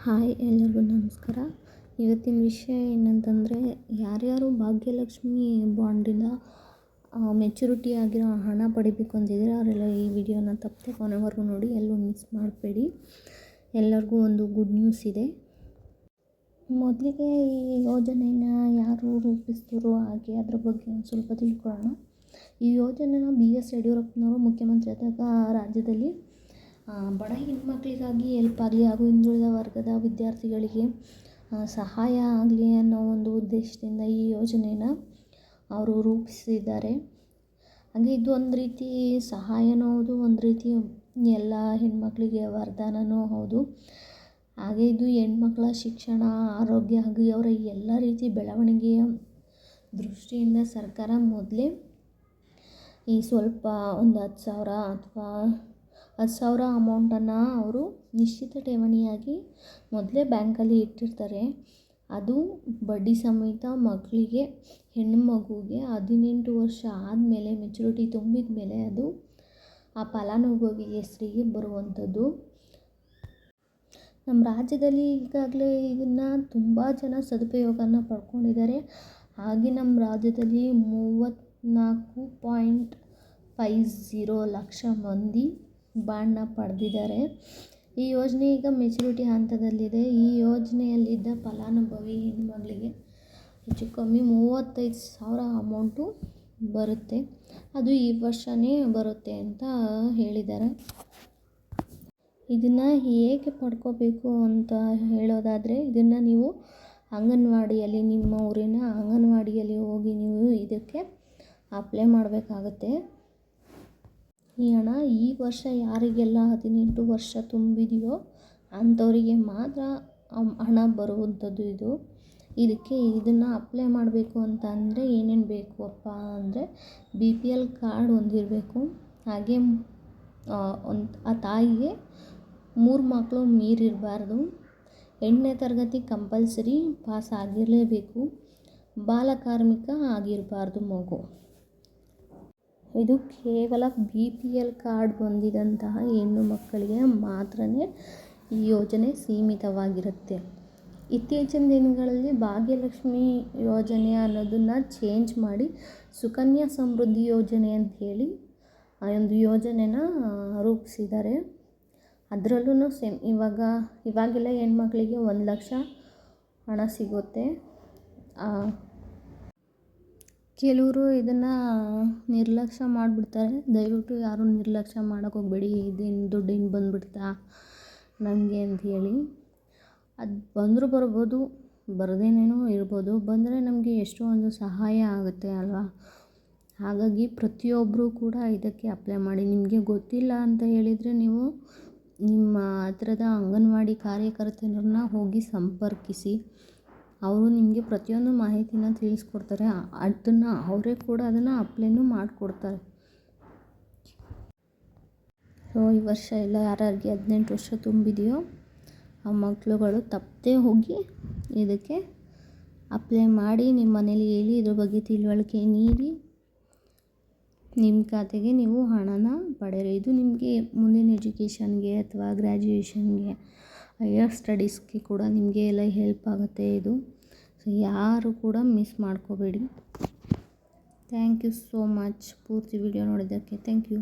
Hi ಎಲ್ಲರಿಗೂ ನಮಸ್ಕಾರ. ಇವತ್ತಿನ ವಿಷಯ ಏನಂತಂದರೆ, ಯಾರ್ಯಾರು ಭಾಗ್ಯಲಕ್ಷ್ಮಿ ಬಾಂಡಿಂದ ಮೆಚುರಿಟಿ ಆಗಿರೋ ಹಣ ಪಡಿಬೇಕು ಅಂತಿದ್ರೆ ಅವರೆಲ್ಲ ಈ ವಿಡಿಯೋನ ತಪ್ಪದೆ ಕೊನೆವರೆಗೂ ನೋಡಿ, ಎಲ್ಲೂ ಮಿಸ್ ಮಾಡಬೇಡಿ. ಎಲ್ಲರಿಗೂ ಒಂದು ಗುಡ್ ನ್ಯೂಸ್ ಇದೆ. ಮೊದಲಿಗೆ ಈ ಯೋಜನೆನ ಯಾರು ರೂಪಿಸಿದ್ರು ಹಾಗೆ ಅದ್ರ ಬಗ್ಗೆ ಒಂದು ಸ್ವಲ್ಪ ತಿಳ್ಕೊಳ್ಳೋಣ. ಈ ಯೋಜನೆನ BS ಯಡಿಯೂರಪ್ಪನವರು ಮುಖ್ಯಮಂತ್ರಿ ಆದಾಗ ರಾಜ್ಯದಲ್ಲಿ ಬಡ ಹೆಣ್ಮಕ್ಳಿಗಾಗಿ ಹೆಲ್ಪ್ ಆಗಲಿ ಹಾಗೂ ಹಿಂದುಳಿದ ವರ್ಗದ ವಿದ್ಯಾರ್ಥಿಗಳಿಗೆ ಸಹಾಯ ಆಗಲಿ ಅನ್ನೋ ಒಂದು ಉದ್ದೇಶದಿಂದ ಈ ಯೋಜನೆನ ಅವರು ರೂಪಿಸಿದ್ದಾರೆ. ಹಾಗೆ ಇದು ಒಂದು ರೀತಿ ಸಹಾಯನೂ ಹೌದು, ಒಂದು ರೀತಿ ಎಲ್ಲ ಹೆಣ್ಮಕ್ಳಿಗೆ ವರದಾನವೂ ಹೌದು. ಹಾಗೆ ಇದು ಹೆಣ್ಮಕ್ಳ ಶಿಕ್ಷಣ, ಆರೋಗ್ಯ ಹಾಗೂ ಅವರ ಎಲ್ಲ ರೀತಿ ಬೆಳವಣಿಗೆಯ ದೃಷ್ಟಿಯಿಂದ ಸರ್ಕಾರ ಮೊದಲೇ ಈ ಸ್ವಲ್ಪ ಒಂದು 10,000 ಅಥವಾ 10,000 ಅಮೌಂಟನ್ನು ಅವರು ನಿಶ್ಚಿತ ಠೇವಣಿಯಾಗಿ ಮೊದಲೇ ಬ್ಯಾಂಕಲ್ಲಿ ಇಟ್ಟಿರ್ತಾರೆ. ಅದು ಬಡ್ಡಿ ಸಮೇತ ಮಕ್ಕಳಿಗೆ, ಹೆಣ್ಣು ಮಗುವಿಗೆ 18 ವರ್ಷ ಆದಮೇಲೆ ಮೆಚುರಿಟಿ ತುಂಬಿದ ಮೇಲೆ ಅದು ಆ ಫಲಾನುಭವಿ ಹೆಸರಿಗೆ ಬರುವಂಥದ್ದು. ನಮ್ಮ ರಾಜ್ಯದಲ್ಲಿ ಈಗಾಗಲೇ ಇದನ್ನು ತುಂಬ ಜನ ಸದುಪಯೋಗನ ಪಡ್ಕೊಂಡಿದ್ದಾರೆ. ಹಾಗೆ ನಮ್ಮ ರಾಜ್ಯದಲ್ಲಿ 34.50 ಲಕ್ಷ ಮಂದಿ ಬಾಂಡ್ನ ಪಡೆದಿದ್ದಾರೆ. ಈ ಯೋಜನೆ ಈಗ ಮೆಚುರಿಟಿ ಹಂತದಲ್ಲಿದೆ. ಈ ಯೋಜನೆಯಲ್ಲಿದ್ದ ಫಲಾನುಭವಿ ಹೆಣ್ಮಗಳಿಗೆ ಹೆಚ್ಚು ಕಮ್ಮಿ 35,000 ಅಮೌಂಟು ಬರುತ್ತೆ. ಅದು ಈ ವರ್ಷವೇ ಬರುತ್ತೆ ಅಂತ ಹೇಳಿದ್ದಾರೆ. ಇದನ್ನು ಹೇಗೆ ಪಡ್ಕೋಬೇಕು ಅಂತ ಹೇಳೋದಾದರೆ, ಇದನ್ನು ನೀವು ಅಂಗನವಾಡಿಯಲ್ಲಿ, ನಿಮ್ಮ ಊರಿನ ಅಂಗನವಾಡಿಯಲ್ಲಿ ಹೋಗಿ ನೀವು ಇದಕ್ಕೆ ಅಪ್ಲೈ ಮಾಡಬೇಕಾಗತ್ತೆ. ಈ ಹಣ ಈ ವರ್ಷ ಯಾರಿಗೆಲ್ಲ 18 ವರ್ಷ ತುಂಬಿದೆಯೋ ಅಂಥವರಿಗೆ ಮಾತ್ರ ಹಣ ಬರುವಂಥದ್ದು. ಇದನ್ನು ಅಪ್ಲೈ ಮಾಡಬೇಕು ಅಂತ ಅಂದರೆ ಏನೇನು ಬೇಕು ಅಪ್ಪ ಅಂದರೆ, BPL ಕಾರ್ಡ್ ಹೊಂದಿರಬೇಕು. ಹಾಗೆ ಆ ತಾಯಿಗೆ 3 ಮಕ್ಕಳು ಮೀರಿರಬಾರ್ದು. 8ನೇ ತರಗತಿ ಕಂಪಲ್ಸರಿ ಪಾಸ್ ಆಗಿರಲೇಬೇಕು. ಬಾಲಕಾರ್ಮಿಕ ಆಗಿರಬಾರ್ದು ಮಗು. ಇದು ಕೇವಲ BPL ಕಾರ್ಡ್ ಹೊಂದಿದಂತಹ ಹೆಣ್ಣು ಮಕ್ಕಳಿಗೆ ಮಾತ್ರ ಈ ಯೋಜನೆ ಸೀಮಿತವಾಗಿರುತ್ತೆ. ಇತ್ತೀಚಿನ ದಿನಗಳಲ್ಲಿ ಭಾಗ್ಯಲಕ್ಷ್ಮಿ ಯೋಜನೆ ಅನ್ನೋದನ್ನು ಚೇಂಜ್ ಮಾಡಿ ಸುಕನ್ಯಾ ಸಮೃದ್ಧಿ ಯೋಜನೆ ಅಂಥೇಳಿ ಒಂದು ಯೋಜನೆನ ರೂಪಿಸಿದ್ದಾರೆ. ಅದರಲ್ಲೂ ಸೇಮ್ ಇವಾಗೆಲ್ಲ ಹೆಣ್ಮಕ್ಳಿಗೆ 1 ಲಕ್ಷ ಹಣ ಸಿಗುತ್ತೆ. ಕೆಲವರು ಇದನ್ನು ನಿರ್ಲಕ್ಷ್ಯ ಮಾಡಿಬಿಡ್ತಾರೆ. ದಯವಿಟ್ಟು ಯಾರೂ ನಿರ್ಲಕ್ಷ್ಯ ಮಾಡೋಕ್ಕೆ ಹೋಗಬೇಡಿ. ಇದೇನು ದುಡ್ಡು ಹಿಂಗೆ ಬಂದುಬಿಡ್ತಾ ನನಗೆ ಅಂಥೇಳಿ. ಅದು ಬಂದರೂ ಬರ್ಬೋದು, ಬರದೇನೇನೂ ಇರ್ಬೋದು. ಬಂದರೆ ನಮಗೆ ಎಷ್ಟೋ ಒಂದು ಸಹಾಯ ಆಗುತ್ತೆ ಅಲ್ವಾ. ಹಾಗಾಗಿ ಪ್ರತಿಯೊಬ್ಬರೂ ಕೂಡ ಇದಕ್ಕೆ ಅಪ್ಲೈ ಮಾಡಿ. ನಿಮಗೆ ಗೊತ್ತಿಲ್ಲ ಅಂತ ಹೇಳಿದರೆ ನೀವು ನಿಮ್ಮ ಹತ್ರದ ಅಂಗನವಾಡಿ ಕಾರ್ಯಕರ್ತರನ್ನ ಹೋಗಿ ಸಂಪರ್ಕಿಸಿ. ಅವರು ನಿಮಗೆ ಪ್ರತಿಯೊಂದು ಮಾಹಿತಿನ ತಿಳಿಸ್ಕೊಡ್ತಾರೆ. ಅವರೇ ಕೂಡ ಅದನ್ನು ಅಪ್ಲೈನೂ ಮಾಡಿಕೊಡ್ತಾರೆ. ಸೊ ಈ ವರ್ಷ ಎಲ್ಲ ಯಾರಿಗೆ 18 ವರ್ಷ ತುಂಬಿದೆಯೋ ಆ ಮಕ್ಕಳುಗಳು ತಪ್ಪದೇ ಹೋಗಿ ಇದಕ್ಕೆ ಅಪ್ಲೈ ಮಾಡಿ, ನಿಮ್ಮ ಮನೇಲಿ ಹೇಳಿ, ಇದ್ರ ಬಗ್ಗೆ ತಿಳುವಳಿಕೆ ನೀಡಿ ನಿಮ್ಮ ಖಾತೆಗೆ ನೀವು ಹಣನ ಪಡೆಯಿರಿ. ಇದು ನಿಮಗೆ ಮುಂದಿನ ಎಜುಕೇಷನ್ಗೆ ಅಥವಾ ಗ್ರ್ಯಾಜುಯೇಷನ್ಗೆ, ಹೈಯರ್ ಸ್ಟಡೀಸ್ಗೆ ಕೂಡ ನಿಮಗೆ ಎಲ್ಲ ಹೆಲ್ಪ್ ಆಗುತ್ತೆ ಇದು. ಸೊ ಯಾರು ಕೂಡ ಮಿಸ್ ಮಾಡ್ಕೋಬೇಡಿ. ಥ್ಯಾಂಕ್ ಯು ಸೋ ಮಚ್ ಪೂರ್ತಿ ವಿಡಿಯೋ ನೋಡಿದ್ದಕ್ಕೆ. Thank you.